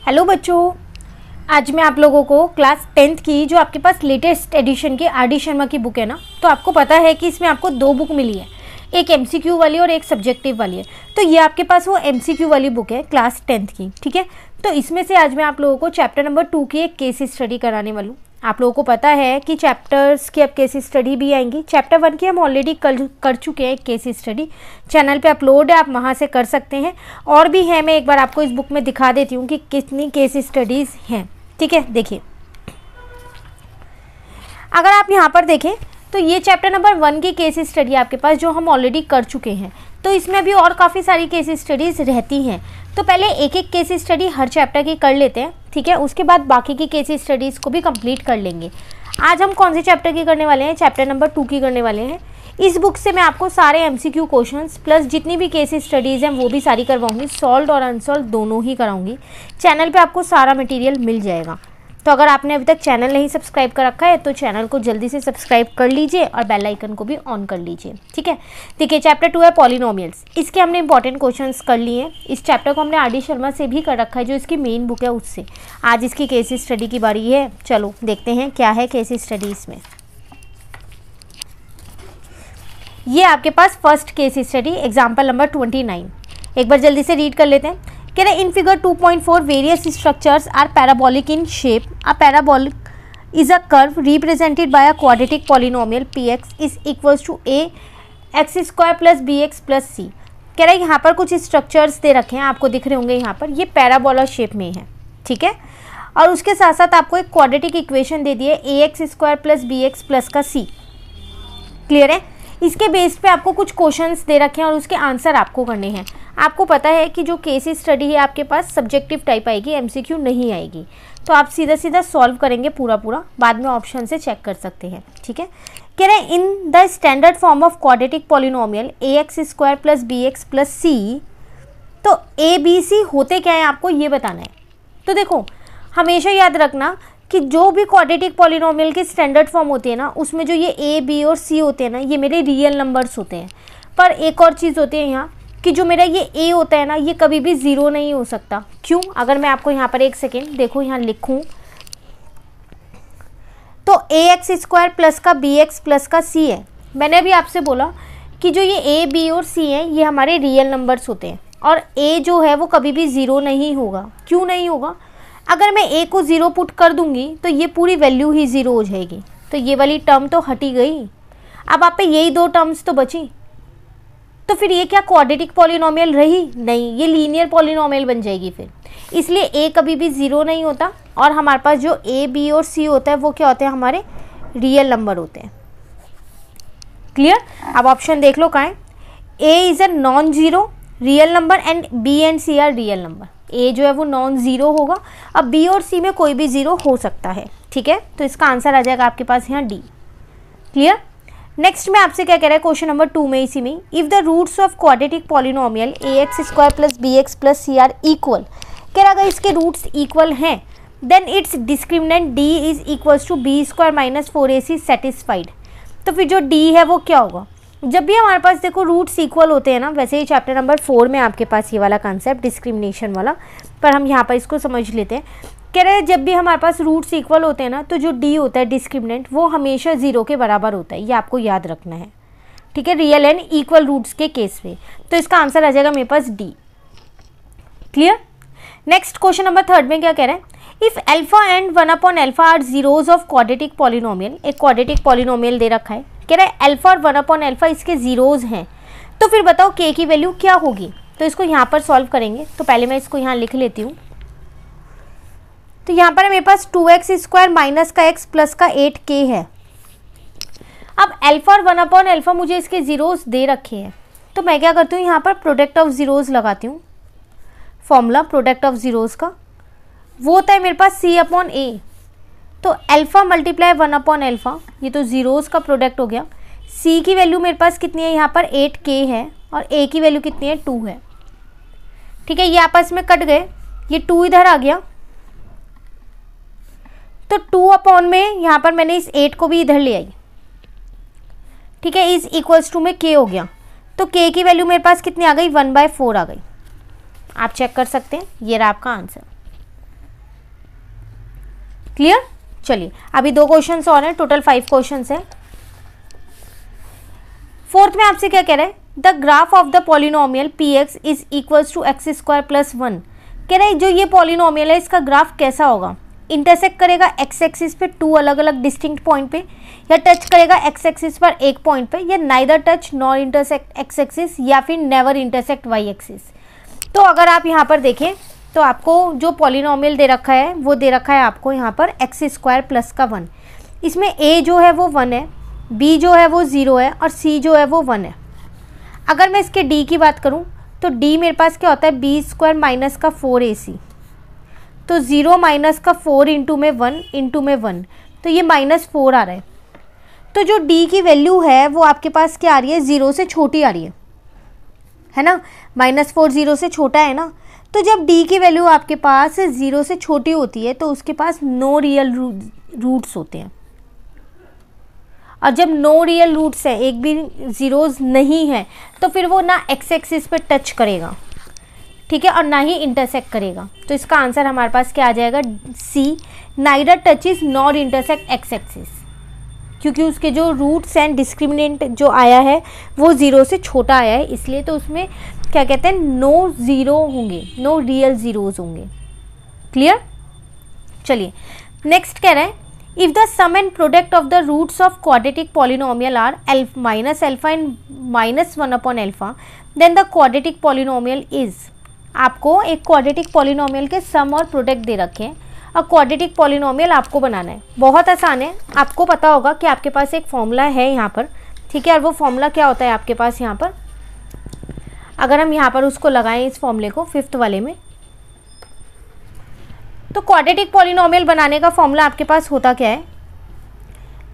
Hello बच्चों, आज मैं आप लोगों को क्लास 10th की जो आपके पास लेटेस्ट एडिशन की आर.डी. शर्मा की बुक है ना, तो आपको पता है कि इसमें आपको दो बुक मिली है, एक एमसीक्यू वाली और एक सब्जेक्टिव वाली है। तो ये आपके पास वो एमसीक्यू वाली बुक है क्लास 10th की, ठीक है। तो इसमें से आज मैं आप लोगों को चैप्टर नंबर 2 की एक केस स्टडी कराने वाली हूँ। आप लोगों को पता है कि चैप्टर्स की अब केस स्टडी भी आएंगी। चैप्टर 1 की हम ऑलरेडी कर चुके हैं केस स्टडी, चैनल पे अपलोड है, आप वहाँ से कर सकते हैं। और भी है, मैं एक बार आपको इस बुक में दिखा देती हूँ कि कितनी केस स्टडीज़ हैं, ठीक है। देखिए, अगर आप यहाँ पर देखें तो ये चैप्टर नंबर 1 की केस स्टडी आपके पास जो हम ऑलरेडी कर चुके हैं। तो इसमें भी और काफ़ी सारी केस स्टडीज़ रहती हैं। तो पहले एक एक केस स्टडी हर चैप्टर की कर लेते हैं, ठीक है। उसके बाद बाकी की केस स्टडीज़ को भी कंप्लीट कर लेंगे। आज हम कौन से चैप्टर की करने वाले हैं? चैप्टर नंबर 2 की करने वाले हैं। इस बुक से मैं आपको सारे एमसीक्यू क्वेश्चंस प्लस जितनी भी केस स्टडीज़ हैं वो भी सारी करवाऊंगी, सॉल्व और अनसॉल्व दोनों ही कराऊंगी। चैनल पे आपको सारा मटेरियल मिल जाएगा। तो अगर आपने अभी तक चैनल नहीं सब्सक्राइब कर रखा है तो चैनल को जल्दी से सब्सक्राइब कर लीजिए और बेल आइकन को भी ऑन कर लीजिए, ठीक है। देखिए, चैप्टर 2 है पॉलिनोमियल्स। इसके हमने इंपॉर्टेंट क्वेश्चंस कर लिए हैं। इस चैप्टर को हमने आर.डी. शर्मा से भी कर रखा है, जो इसकी मेन बुक है उससे। आज इसकी केस स्टडी की बारी है। चलो देखते हैं क्या है केस स्टडी इसमें। ये आपके पास first case study example number 29। एक बार जल्दी से रीड कर लेते हैं। कह रहे in figure 2.4 various structures are parabolic in shape. A parabolic is a curve represented by a quadratic polynomial px is equals to a x square plus bx plus c। कह रहे हैं यहाँ पर कुछ स्ट्रक्चर्स दे रखे हैं, आपको दिख रहे होंगे यहाँ पर, ये पैराबोला शेप में है, ठीक है। और उसके साथ साथ आपको एक क्वाड्रेटिक इक्वेशन दे दी है ax square plus bx plus का c। क्लियर है? इसके बेस पे आपको कुछ क्वेश्चंस दे रखे हैं और उसके आंसर आपको करने हैं। आपको पता है कि जो केस स्टडी है आपके पास सब्जेक्टिव टाइप आएगी, एमसीक्यू नहीं आएगी। तो आप सीधा सीधा सॉल्व करेंगे पूरा, बाद में ऑप्शन से चेक कर सकते हैं, ठीक है। कह रहे हैं in the standard form of quadratic polynomial ax square plus bx plus c। तो a b c होते क्या है आपको ये बताना है। तो देखो, हमेशा याद रखना कि जो भी क्वाड्रेटिक पॉलिनोमियल की स्टैंडर्ड फॉर्म होती है ना, उसमें जो ये a b और c होते हैं ना, ये मेरे रियल नंबर्स होते हैं। पर एक और चीज़ होती है यहाँ कि जो मेरा ये a होता है ना, ये कभी भी ज़ीरो नहीं हो सकता। क्यों? अगर मैं आपको यहाँ पर एक सेकेंड देखो, यहाँ लिखूँ तो ax स्क्वायर प्लस का bx प्लस का c है। मैंने अभी आपसे बोला कि जो ये a b और c हैं ये हमारे रियल नंबर्स होते हैं और a जो है वो कभी भी ज़ीरो नहीं होगा। क्यों नहीं होगा? अगर मैं a को ज़ीरो पुट कर दूंगी तो ये पूरी वैल्यू ही ज़ीरो हो जाएगी। तो ये वाली टर्म तो हटी गई। अब आप पे यही दो टर्म्स तो बची। तो फिर ये क्या क्वाड्रेटिक पॉलिनोमियल रही? नहीं, ये लीनियर पॉलिनोमियल बन जाएगी फिर। इसलिए a कभी भी ज़ीरो नहीं होता और हमारे पास जो a b और c होता है वो क्या होते हैं? हमारे रियल नंबर होते हैं। क्लियर? अब ऑप्शन देख लो, कहाँ है? a is a non zero real number and b and c are real number. a जो है वो नॉन ज़ीरो होगा। अब b और c में कोई भी ज़ीरो हो सकता है, ठीक है। तो इसका आंसर आ जाएगा आपके पास यहाँ डी। क्लियर? नेक्स्ट में आपसे क्या कह रहा है क्वेश्चन नंबर 2 में, इसी में, if the roots of quadratic polynomial ax square plus bx plus c are equal. कह रहा अगर इसके रूट्स इक्वल हैं then its discriminant d is equals to b square minus 4ac satisfied. तो फिर जो d है वो क्या होगा? जब भी हमारे पास देखो रूट्स इक्वल होते हैं ना, वैसे ही चैप्टर नंबर 4 में आपके पास ये वाला कंसेप्ट डिस्क्रिमिनेशन वाला, पर हम यहाँ पर इसको समझ लेते हैं। कह रहे हैं जब भी हमारे पास रूट्स इक्वल होते हैं ना, तो जो डी होता है डिस्क्रिमिनेंट वो हमेशा ज़ीरो के बराबर होता है। ये आपको याद रखना है, ठीक है, रियल एंड इक्वल रूट्स के केस में। तो इसका आंसर आ जाएगा मेरे पास D. Clear? Next question number 3 में क्या कह रहे हैं? इफ़ अल्फा एंड 1/अल्फा are zeros of quadratic polynomial. एक क्वाड्रेटिक पॉलिनोमियल दे रखा है, कह रहा है अल्फा और 1/अल्फा इसके जीरोज हैं। तो फिर बताओ k की वैल्यू क्या होगी? तो इसको यहाँ पर सॉल्व करेंगे। तो पहले मैं इसको यहाँ लिख लेती हूँ। तो यहाँ पर मेरे पास 2x स्क्वायर माइनस का x प्लस का 8k है। अब अल्फा और 1/अल्फा मुझे इसके जीरोज दे रखे हैं, तो मैं क्या करती हूँ, यहाँ पर प्रोडक्ट ऑफ जीरोज लगाती हूँ। फॉर्मूला प्रोडक्ट ऑफ जीरोज का वो होता है मेरे पास c/a। तो अल्फा मल्टीप्लाई 1/अल्फा, ये तो जीरोज का प्रोडक्ट हो गया। c की वैल्यू मेरे पास कितनी है? यहाँ पर 8k है और a की वैल्यू कितनी है? 2 है, ठीक है। ये आपस में कट गए, ये 2 इधर आ गया, तो 2 में यहाँ पर मैंने इस 8 को भी इधर ले आई, ठीक है। इस इक्वल्स टू में k हो गया, तो k की वैल्यू मेरे पास कितनी आ गई? 1/4 आ गई। आप चेक कर सकते हैं, ये रहा आपका आंसर। क्लियर। चलिए अभी 2 क्वेश्चन और हैं, टोटल 5 क्वेश्चन हैं। फोर्थ में आपसे क्या कह रहा है, the graph of the polynomial P X is equals to X square plus 1। कह रहा है जो ये पॉलिनोमियल है इसका ग्राफ कैसा होगा, इंटरसेक्ट करेगा एक्स एक्सिस पे 2 अलग अलग डिस्टिंक्ट पॉइंट पे, या टच करेगा एक्स एक्सिस पर एक पॉइंट पे, या neither touch nor intersect X axis, या फिर नेवर इंटरसेक्ट वाई एक्सिस। तो अगर आप यहाँ पर देखें तो आपको जो पॉलिनोमियल दे रखा है वो दे रखा है आपको यहाँ पर एक्स स्क्वायर प्लस का 1। इसमें ए जो है वो 1 है, बी जो है वो 0 है, और सी जो है वो 1 है। अगर मैं इसके डी की बात करूँ तो डी मेरे पास क्या होता है, बी स्क्वायर माइनस का 4ac, तो 0 माइनस का 4 इंटू में 1 इंटू में 1, तो ये -4 आ रहा है। तो जो डी की वैल्यू है वो आपके पास क्या आ रही है, 0 से छोटी आ रही है ना, -4 0 से छोटा है ना। तो जब डी की वैल्यू आपके पास 0 से छोटी होती है तो उसके पास नो रियल रूट्स होते हैं, और जब नो रियल रूट्स है, एक भी जीरोज नहीं है, तो फिर वो ना एक्स एक्सिस पे टच करेगा, ठीक है, और ना ही इंटरसेक्ट करेगा। तो इसका आंसर हमारे पास क्या आ जाएगा, C, neither touches nor intersect X axis, क्योंकि उसके जो रूट्स एंड डिस्क्रिमिनेंट जो आया है वो 0 से छोटा आया है, इसलिए तो उसमें क्या कहते हैं, नो ज़ीरो होंगे, नो रियल ज़ीरोज़ होंगे। क्लियर। चलिए नेक्स्ट कह रहे हैं, if the sum and product of the roots of quadratic polynomial are minus alpha and -1 upon alpha, then the quadratic polynomial is. आपको एक क्वाड्रेटिक पॉलिनोमियल के सम और प्रोडक्ट दे रखे हैं, और क्वाड्रेटिक पॉलिनोमियल आपको बनाना है। बहुत आसान है, आपको पता होगा कि आपके पास एक फॉर्मूला है यहाँ पर, ठीक है, और वो फॉर्मूला क्या होता है आपके पास यहाँ पर, अगर हम यहाँ पर उसको लगाएं इस फॉर्मूले को 5th वाले में, तो क्वाड्रेटिक पॉलिनोमियल बनाने का फॉर्मूला आपके पास होता क्या है,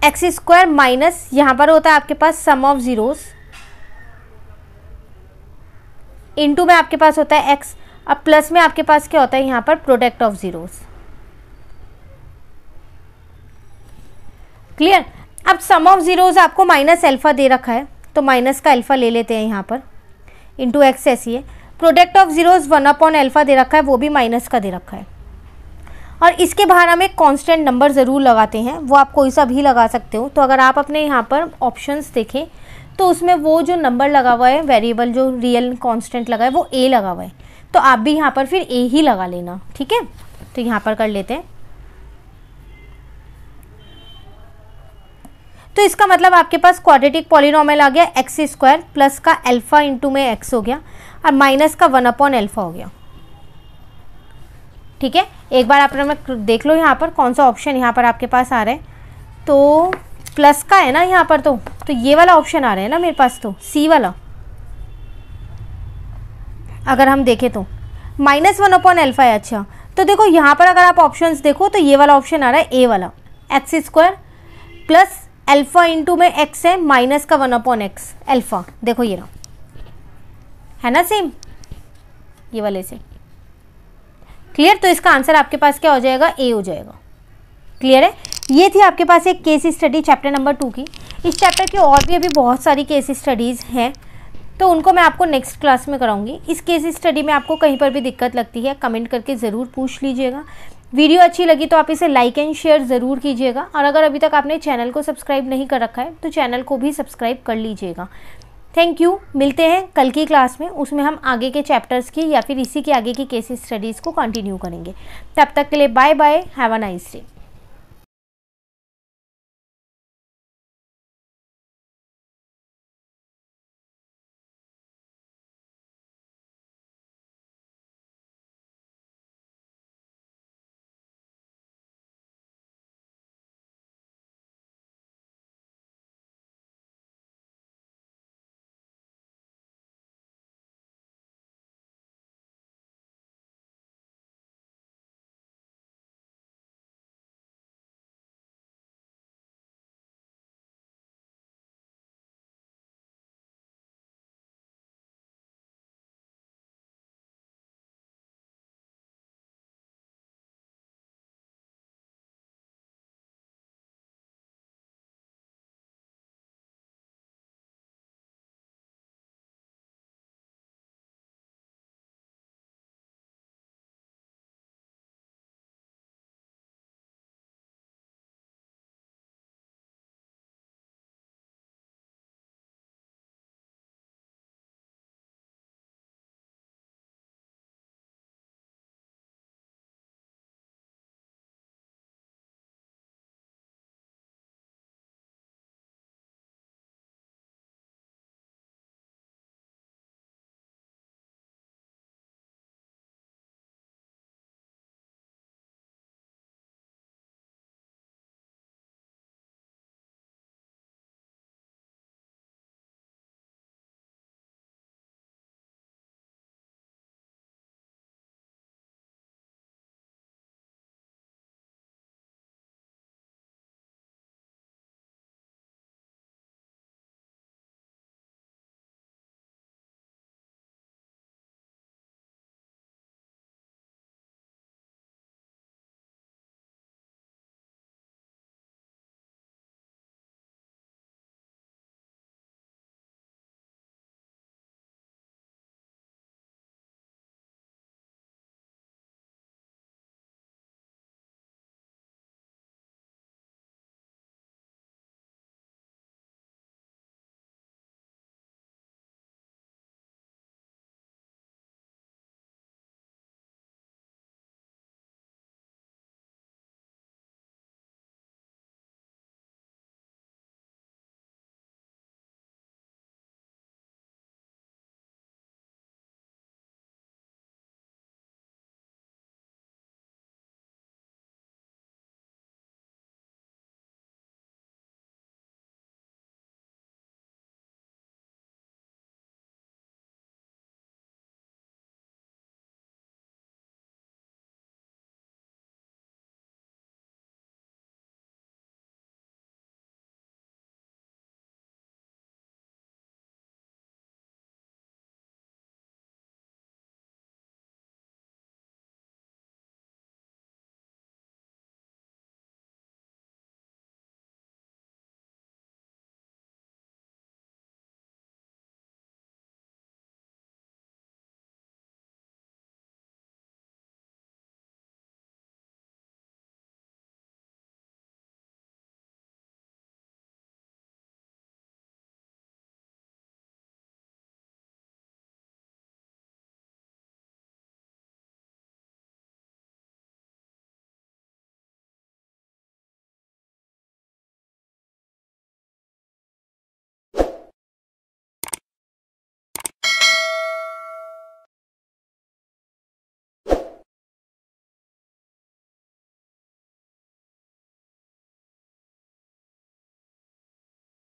एक्स स्क्वायर माइनस यहाँ पर होता है आपके पास सम ऑफ जीरोस, इनटू में आपके पास होता है एक्स, अब प्लस में आपके पास क्या होता है यहाँ पर प्रोडक्ट ऑफ जीरोस। क्लियर। अब सम ऑफ जीरोस आपको माइनस एल्फा दे रखा है, तो माइनस का अल्फा ले लेते हैं यहाँ पर, इंटू एक्स ऐसी है। Product of zeros 1 upon alpha दे रखा है, वो भी माइनस का दे रखा है, और इसके बाहर हम एक कांस्टेंट नंबर ज़रूर लगाते हैं, वो आप कोई सा भी लगा सकते हो। तो अगर आप अपने यहाँ पर ऑप्शंस देखें तो उसमें वो जो नंबर लगा हुआ है, वेरिएबल जो रियल कांस्टेंट लगा है वो ए लगा हुआ है, तो आप भी यहाँ पर फिर ए ही लगा लेना, ठीक है। तो यहाँ पर कर लेते हैं, तो इसका मतलब आपके पास क्वाड्रेटिक पॉलिनोमियल आ गया एक्स स्क्वायर प्लस का अल्फा इंटू में एक्स हो गया, और माइनस का 1 अपॉन एल्फा हो गया, ठीक है। एक बार आपने देख लो यहाँ पर कौन सा ऑप्शन यहाँ पर आपके पास आ रहा है, तो प्लस का है ना यहाँ पर, तो ये वाला ऑप्शन आ रहा है ना मेरे पास, तो सी वाला। अगर हम देखें तो -1 अपॉन एल्फा है, अच्छा, तो देखो यहाँ पर अगर आप ऑप्शंस देखो तो ये वाला ऑप्शन आ रहा है ए वाला, x square plus alpha into में एक्स है, माइनस का 1 अपॉन एक्स अल्फा, देखो ये रहा है ना सेम ये वाले से। क्लियर। तो इसका आंसर आपके पास क्या हो जाएगा, ए हो जाएगा। क्लियर है। ये थी आपके पास एक केस स्टडी चैप्टर नंबर 2 की। इस चैप्टर की और भी अभी बहुत सारी केस स्टडीज़ हैं, तो उनको मैं आपको नेक्स्ट क्लास में कराऊंगी। इस केस स्टडी में आपको कहीं पर भी दिक्कत लगती है कमेंट करके ज़रूर पूछ लीजिएगा। वीडियो अच्छी लगी तो आप इसे लाइक एंड शेयर ज़रूर कीजिएगा, और अगर अभी तक आपने चैनल को सब्सक्राइब नहीं कर रखा है तो चैनल को भी सब्सक्राइब कर लीजिएगा। Thank you. मिलते हैं कल की क्लास में, उसमें हम आगे के चैप्टर्स की या फिर इसी के आगे की केस स्टडीज़ को कंटिन्यू करेंगे। तब तक के लिए bye bye, have a nice day.